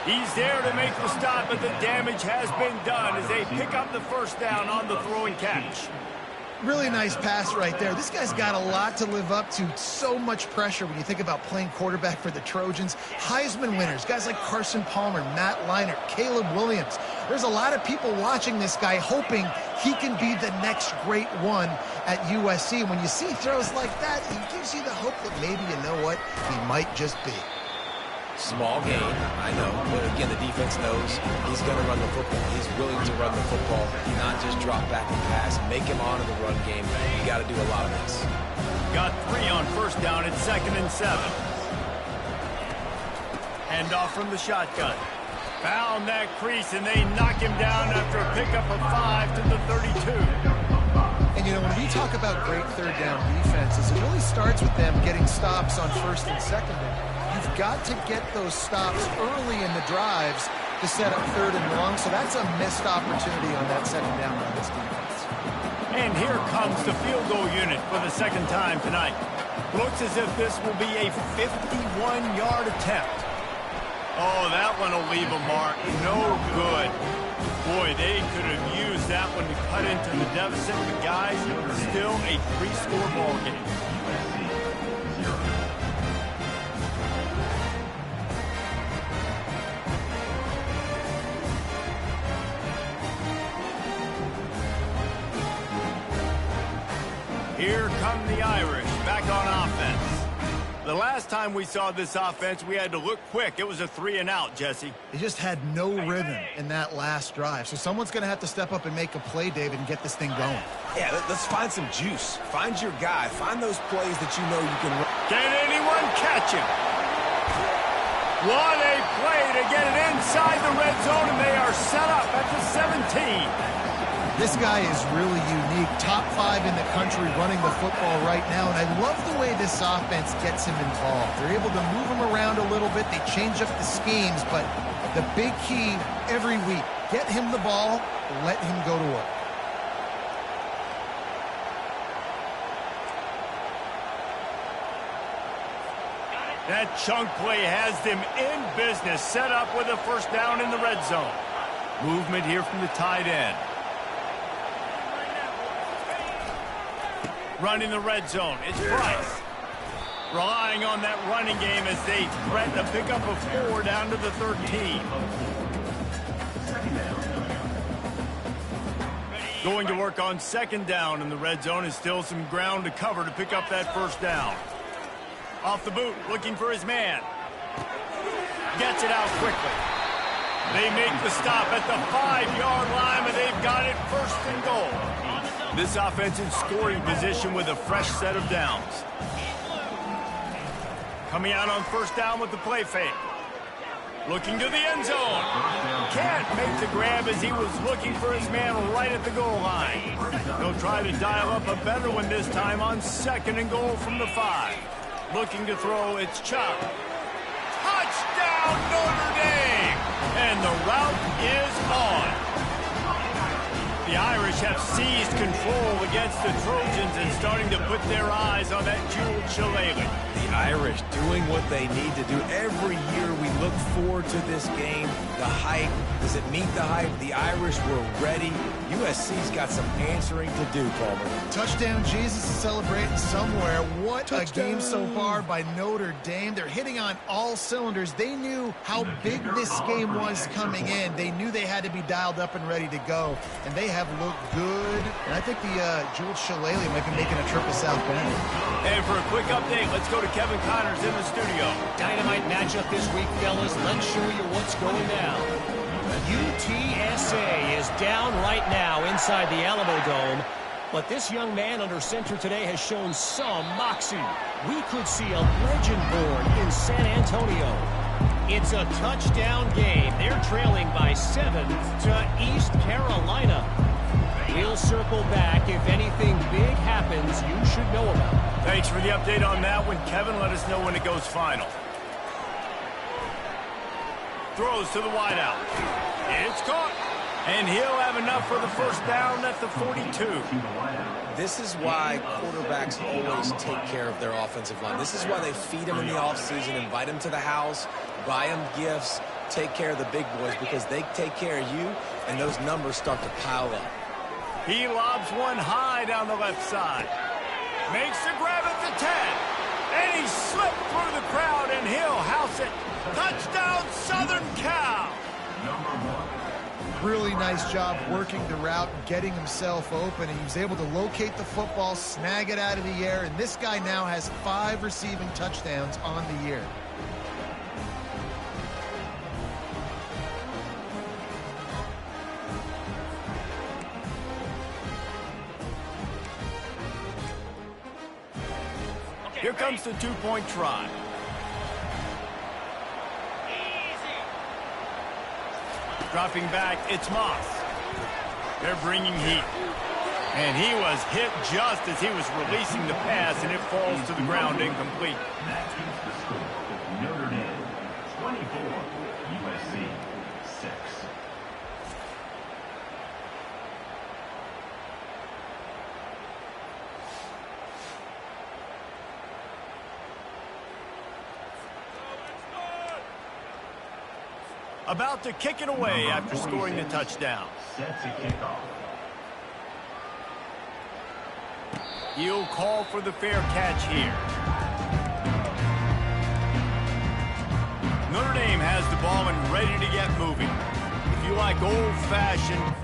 He's there to make the stop, but the damage has been done as they pick up the first down on the throw and catch. Really nice pass right there. This guy's got a lot to live up to. So much pressure when you think about playing quarterback for the Trojans. Heisman winners, guys like Carson Palmer, Matt Leinart, Caleb Williams. There's a lot of people watching this guy hoping he can be the next great one at USC. When you see throws like that, it gives you the hope that maybe, you know what, he might just be. Small gain, I know, but again, the defense knows he's going to run the football. He's willing to run the football, not just drop back and pass, make him honor the run game. You got to do a lot of this. Got 3 on first down at 2nd and 7. Handoff from the shotgun. Found that crease, and they knock him down after a pickup of 5 to the 32. And, you know, when we talk about great third down defenses, it really starts with them getting stops on first and second down. You've got to get those stops early in the drives to set up 3rd and long, so that's a missed opportunity on that 2nd down by this defense. And here comes the field goal unit for the 2nd time tonight. Looks as if this will be a 51-yard attempt. Oh, that one will leave a mark. No good. Boy, they could have used that one to cut into the deficit. But guys, still a 3-score ball game. Here come the Irish back on offense. The last time we saw this offense, we had to look quick. It was a 3-and-out, Jesse. They just had no rhythm in that last drive. So someone's going to have to step up and make a play, David, and get this thing going. Yeah, let's find some juice. Find your guy. Find those plays that you know you can run. Can anyone catch him? What a play to get it inside the red zone, and they are set up at the 17. This guy is really unique. Top 5 in the country running the football right now, and I love the way this offense gets him involved. They're able to move him around a little bit. They change up the schemes, but the big key every week, get him the ball, let him go to work. That chunk play has them in business, set up with a first down in the red zone. Movement here from the tight end. Running the red zone, it's Price. Relying on that running game as they threaten a pickup of 4 down to the 13. Going to work on 2nd down in the red zone is still some ground to cover to pick up that first down. Off the boot, looking for his man. Gets it out quickly. They make the stop at the 5-yard line, and they've got it 1st and goal. This offense in scoring position with a fresh set of downs. Coming out on 1st down with the play fake. Looking to the end zone. Can't make the grab as he was looking for his man right at the goal line. They'll try to dial up a better one this time on 2nd and goal from the 5. Looking to throw, it's Chuck. Touchdown, Notre Dame! And the route is on. The Irish have seized control against the Trojans and starting to put their eyes on that jeweled shillelagh. The Irish doing what they need to do. Every year we look forward to this game. The hype, does it meet the hype? The Irish were ready. USC's got some answering to do, Palmer. Touchdown, Jesus is celebrating somewhere. What touchdown. A game so far by Notre Dame. They're hitting on all cylinders. They knew how big this game was coming in. They knew they had to be dialed up and ready to go. And they have looked good. And I think the jeweled shillelagh might be making a trip to South Bend. And for a quick update, let's go to Kevin Connors in the studio. Dynamite matchup this week, fellas. Let's show you what's going down. UTSA is down right now inside the Alamo Dome. But this young man under center today has shown some moxie. We could see a legend born in San Antonio. It's a touchdown game. They're trailing by 7 to East Carolina. We'll circle back. If anything big happens, you should know about it. Thanks for the update on that one, Kevin. Let us know when it goes final. Throws to the wideout. It's caught. And he'll have enough for the first down at the 42. This is why quarterbacks always take care of their offensive line. This is why they feed them in the offseason, invite them to the house, buy them gifts, take care of the big boys, because they take care of you, and those numbers start to pile up. He lobs one high down the left side. Makes the grab at the 10. And he slipped through the crowd, and he'll house it. Touchdown, Southern Cal! Really nice job working the route, getting himself open, and he was able to locate the football, snag it out of the air, and this guy now has 5 receiving touchdowns on the year. Here comes the two-point try. Dropping back, it's Moss. They're bringing heat. And he was hit just as he was releasing the pass, and it falls to the ground incomplete. That keeps the score. Notre Dame 24, USC 6. About to kick it away after scoring the touchdown. Set to kick off. He'll call for the fair catch here. Notre Dame has the ball and ready to get moving. If you like old-fashioned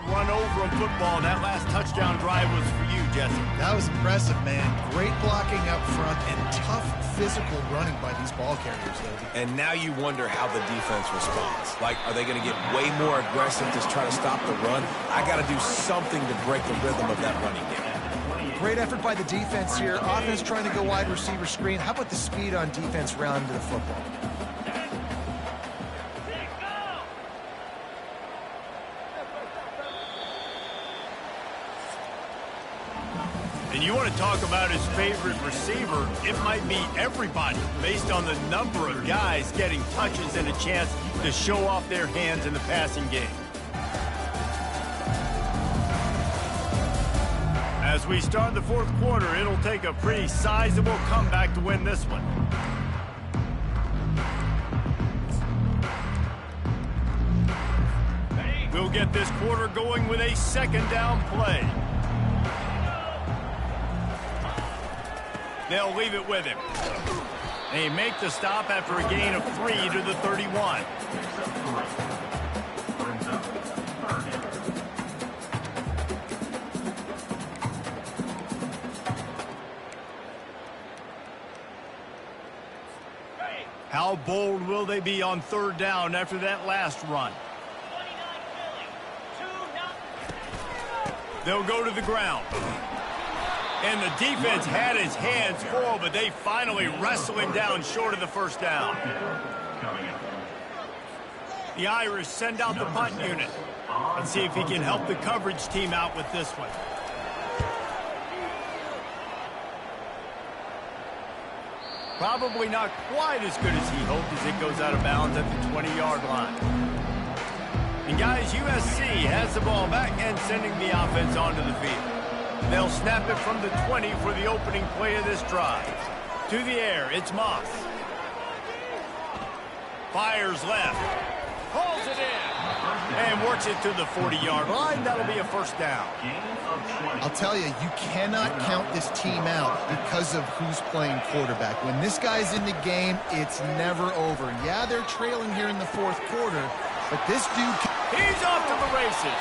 run over in football. That last touchdown drive was for you, Jesse. That was impressive, man. Great blocking up front and tough physical running by these ball carriers, though. And now you wonder how the defense responds. Like, are they going to get way more aggressive to try to stop the run? I got to do something to break the rhythm of that running game. Great effort by the defense here. Offense trying to go wide receiver screen. How about the speed on defense round to the football? And you want to talk about his favorite receiver, it might be everybody based on the number of guys getting touches and a chance to show off their hands in the passing game. As we start the fourth quarter, it'll take a pretty sizable comeback to win this one. We'll get this quarter going with a second down play. They'll leave it with him. They make the stop after a gain of 3 to the 31. How bold will they be on third down after that last run? They'll go to the ground. And the defense had his hands full, but they finally wrestle him down short of the first down. The Irish send out the punt unit. Let's see if he can help the coverage team out with this one. Probably not quite as good as he hoped as it goes out of bounds at the 20-yard line. And guys, USC has the ball back and sending the offense onto the field. They'll snap it from the 20 for the opening play of this drive. To the air, it's Moss. Fires left. Hauls it in. And works it to the 40-yard line. That'll be a first down. I'll tell you, you cannot count this team out because of who's playing quarterback. When this guy's in the game, it's never over. Yeah, they're trailing here in the fourth quarter, but this dude... He's off to the races.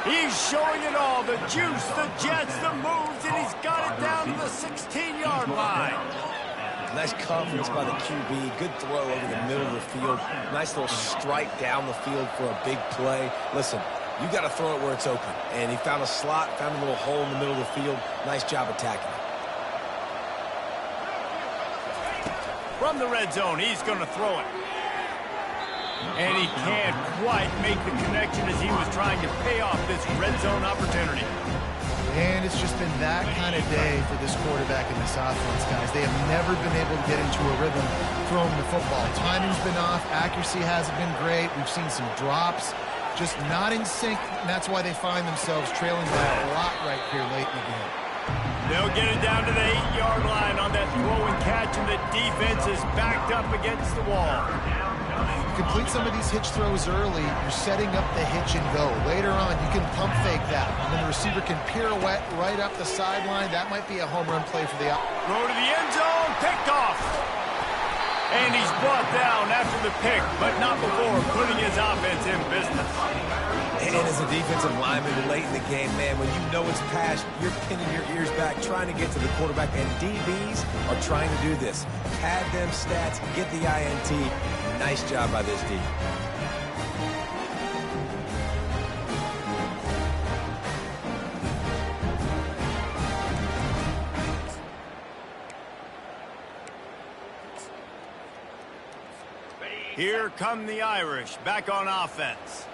He's showing it all, the juice, the jets, the moves, and he's got it down to the 16-yard line. Nice confidence by the QB. Good throw over the middle of the field. Nice little strike down the field for a big play. Listen, you got to throw it where it's open. And he found a slot, found a little hole in the middle of the field. Nice job attacking it. From the red zone, he's going to throw it. And he can't quite make the connection as he was trying to pay off this red zone opportunity. And it's just been that kind of day for this quarterback and this offense, guys. They have never been able to get into a rhythm throwing the football. Timing's been off. Accuracy hasn't been great. We've seen some drops. Just not in sync, and that's why they find themselves trailing by a lot right here late in the game. They'll get it down to the 8-yard line on that throw and catch, and the defense is backed up against the wall. Complete some of these hitch throws early, you're setting up the hitch and go. Later on, you can pump fake that. And then the receiver can pirouette right up the sideline. That might be a home run play for the... Throw to the end zone, picked off. And he's brought down after the pick, but not before putting his offense in business. And as a defensive lineman late in the game, man, when you know it's passed, you're pinning your ears back, trying to get to the quarterback, and DBs are trying to do this. Pad them stats, get the INT. Nice job by this D. Here come the Irish, back on offense.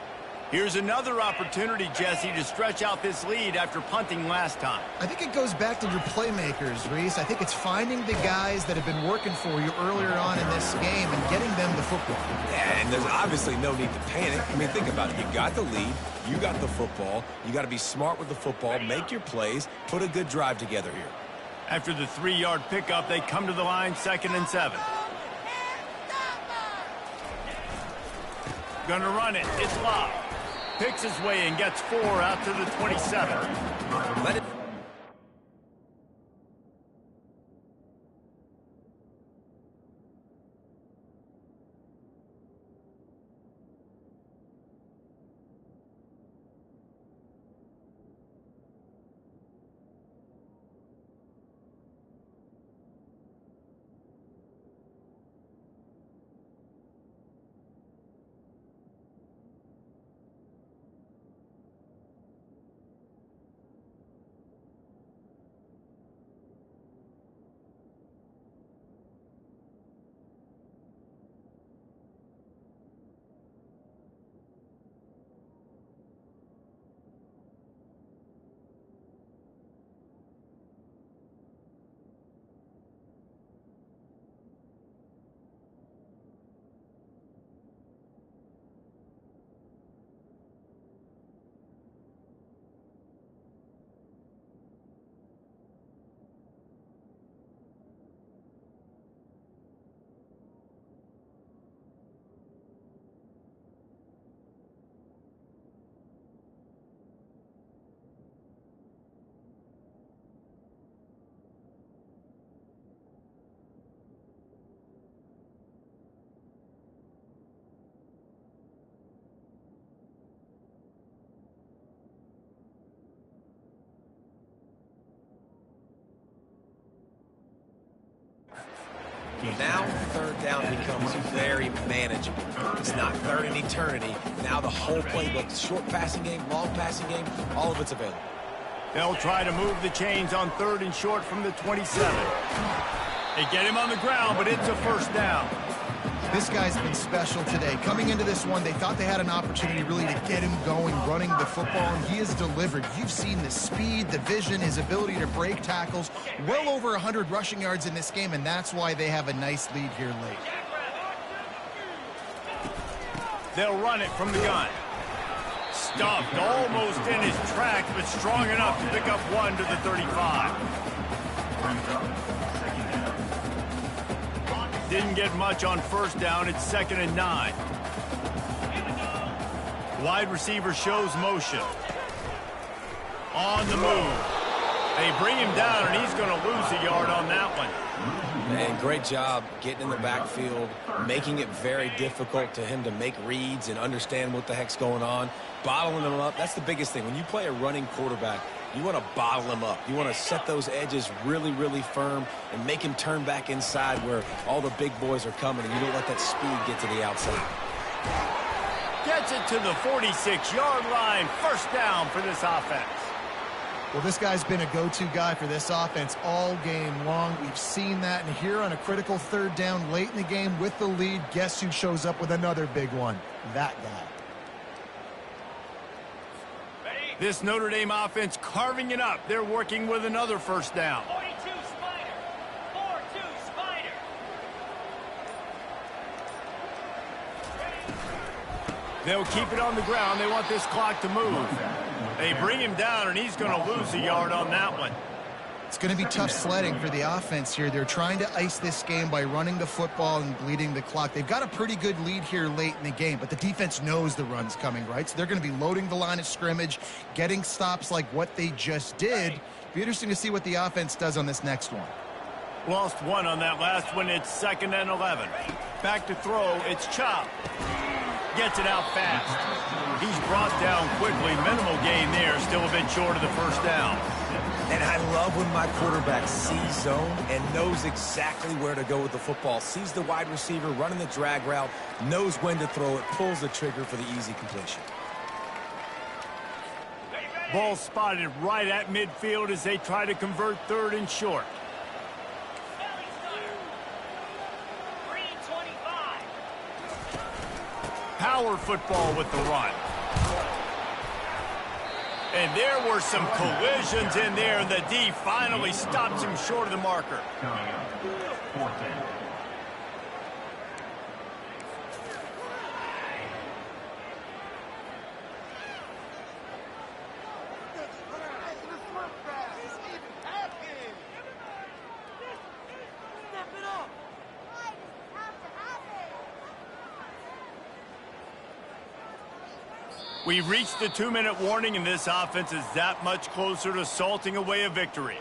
Here's another opportunity, Jesse, to stretch out this lead after punting last time. I think it goes back to your playmakers, Reese. I think it's finding the guys that have been working for you earlier on in this game and getting them the football. Yeah, and there's obviously no need to panic. I mean, think about it. You got the lead. You got the football. You got to be smart with the football, make your plays, put a good drive together here. After the 3-yard pickup, they come to the line 2nd and 7. Gonna run it. It's Love. Picks his way and gets 4 out to the 27. Let it. Now, third down becomes very manageable. It's not third and eternity. Now the whole playbook, short passing game, long passing game, all of it's available. They'll try to move the chains on 3rd and short from the 27. They get him on the ground, but it's a first down. This guy's been special today. Coming into this one, they thought they had an opportunity really to get him going, running the football, and he has delivered. You've seen the speed, the vision, his ability to break tackles. Well over 100 rushing yards in this game, and that's why they have a nice lead here late. They'll run it from the gun. Stuffed almost in his tracks, but strong enough to pick up 1 to the 35. Didn't get much on first down. It's 2nd and 9. Wide receiver shows motion. On the move. They bring him down, and he's going to lose a yard on that one. Man, great job getting in the backfield, making it very difficult to him to make reads and understand what the heck's going on, bottling him up. That's the biggest thing. When you play a running quarterback, you want to bottle him up. You want to set those edges really, really firm and make him turn back inside where all the big boys are coming, and you don't let that speed get to the outside. Gets it to the 46-yard line. First down for this offense. Well, this guy's been a go-to guy for this offense all game long. We've seen that, and here on a critical 3rd down late in the game with the lead, guess who shows up with another big one? That guy. This Notre Dame offense carving it up. They're working with another first down. 42 Spider. 4-2 Spider. They'll keep it on the ground. They want this clock to move. They bring him down, and he's going to lose a yard on that one. It's going to be tough sledding for the offense here. They're trying to ice this game by running the football and bleeding the clock. They've got a pretty good lead here late in the game, but the defense knows the run's coming, right? So they're going to be loading the line of scrimmage, getting stops like what they just did. Be interesting to see what the offense does on this next one. Lost 1 on that last one. It's 2nd and 11. Back to throw. It's Chop. Gets it out fast. He's brought down quickly. Minimal gain there. Still a bit short of the first down. And I love when my quarterback sees zone and knows exactly where to go with the football. Sees the wide receiver running the drag route, knows when to throw it, pulls the trigger for the easy completion. Ball spotted right at midfield as they try to convert 3rd and short. Power football with the run. And there were some collisions in there, and the D finally stops him short of the marker. Coming up, 4th down. We've reached the 2-minute warning, and this offense is that much closer to salting away a victory.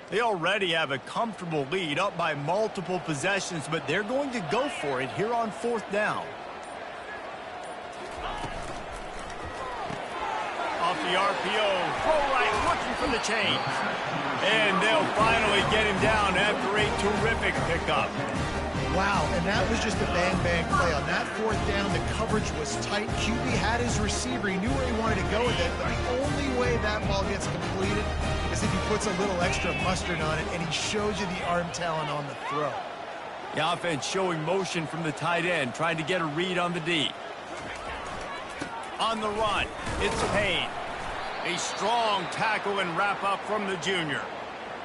They already have a comfortable lead, up by multiple possessions, but they're going to go for it here on 4th down. Off the RPO, throw right, looking for the change. And they'll finally get him down after a terrific pickup. Wow, and that was just a bang-bang play. On that 4th down, the coverage was tight. QB had his receiver. He knew where he wanted to go with it, but the only way that ball gets completed is if he puts a little extra mustard on it, and he shows you the arm talent on the throw. The offense showing motion from the tight end, trying to get a read on the D. On the run, it's Payne. A strong tackle and wrap up from the junior.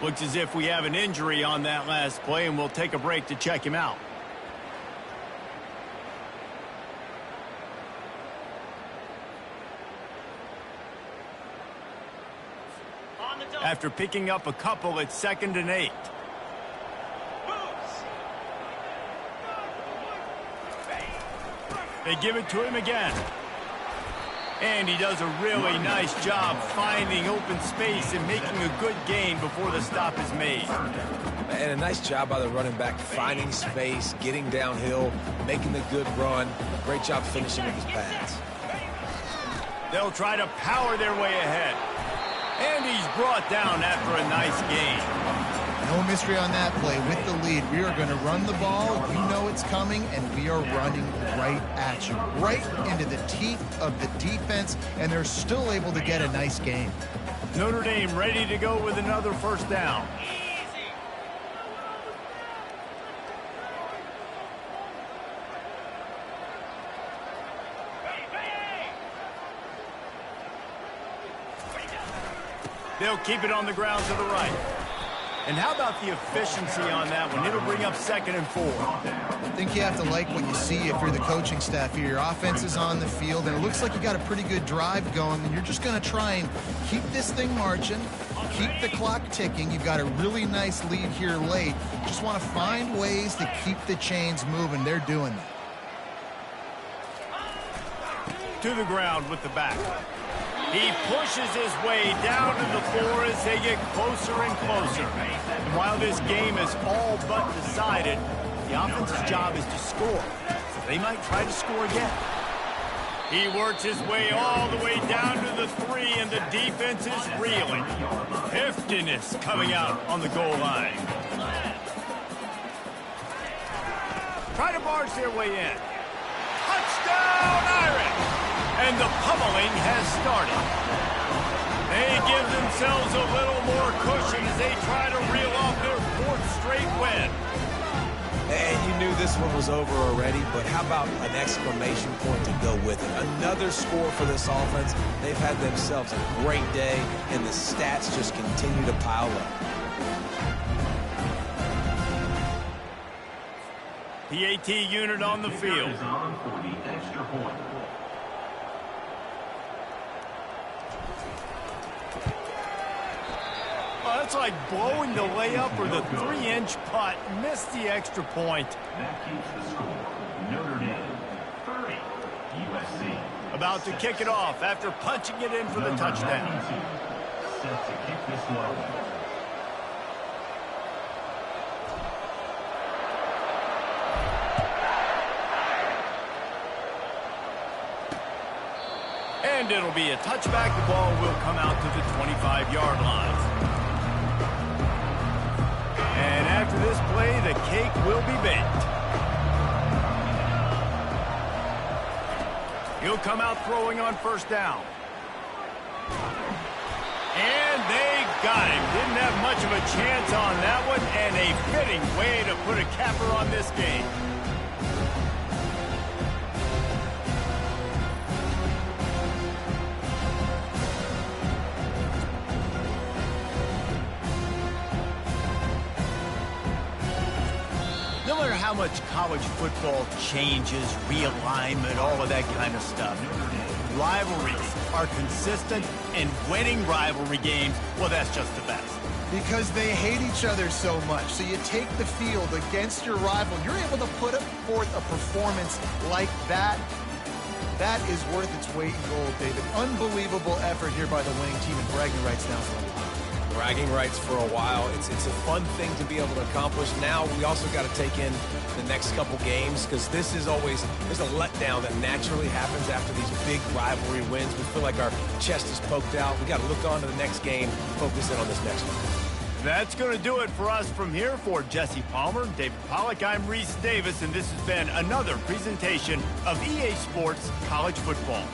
Looks as if we have an injury on that last play, and we'll take a break to check him out. After picking up a couple, it's 2nd and 8. They give it to him again. And he does a really nice job finding open space and making a good gain before the stop is made. And a nice job by the running back, finding space, getting downhill, making the good run. Great job finishing with his pads. They'll try to power their way ahead. And he's brought down after a nice gain. No mystery on that play. With the lead, we are going to run the ball. You know it's coming, and we are running right at you, right into the teeth of the defense, and they're still able to get a nice gain. Notre Dame ready to go with another first down. They'll keep it on the ground to the right. And how about the efficiency on that one? It'll bring up 2nd and 4. I think you have to like what you see if you're the coaching staff here. Your offense is on the field, and it looks like you got a pretty good drive going, and you're just going to try and keep this thing marching, keep the clock ticking. You've got a really nice lead here late. Just want to find ways to keep the chains moving. They're doing that. To the ground with the back. He pushes his way down to the floor as they get closer and closer. And while this game is all but decided, the offense's job is to score. So they might try to score again. He works his way all the way down to the 3, and the defense is reeling. Heftiness coming out on the goal line. Try to barge their way in. Touchdown, Irish! And the pummeling has started. They give themselves a little more cushion as they try to reel off their 4th straight win. And you knew this one was over already, but how about an exclamation point to go with it? Another score for this offense. They've had themselves a great day, and the stats just continue to pile up. The AT unit on the field. That's like blowing the layup or the 3-inch putt. Missed the extra point. That keeps the score. Notre Dame 30, USC. About to kick it off after punching it in for the touchdown. Set to kick this one. And it'll be a touchback. The ball will come out to the 25-yard line. And after this play, the cake will be baked. He'll come out throwing on first down. And they got him. Didn't have much of a chance on that one, and a fitting way to put a capper on this game. No matter how much college football changes, realignment, all of that kind of stuff, rivalries are consistent, and winning rivalry games, well, that's just the best. Because they hate each other so much. So you take the field against your rival. You're able to put forth a performance like that. That is worth its weight in gold, David. Unbelievable effort here by the winning team, and bragging rights now for a while. Bragging rights for a while. It's a fun thing to be able to accomplish. Now we also got to take in the next couple games, because this is always, there's a letdown that naturally happens after these big rivalry wins. We feel like our chest is poked out. We got to look on to the next game, focus in on this next one. That's going to do it for us from here. For Jesse Palmer, David Pollack, I'm Reese Davis, and this has been another presentation of EA Sports College Football.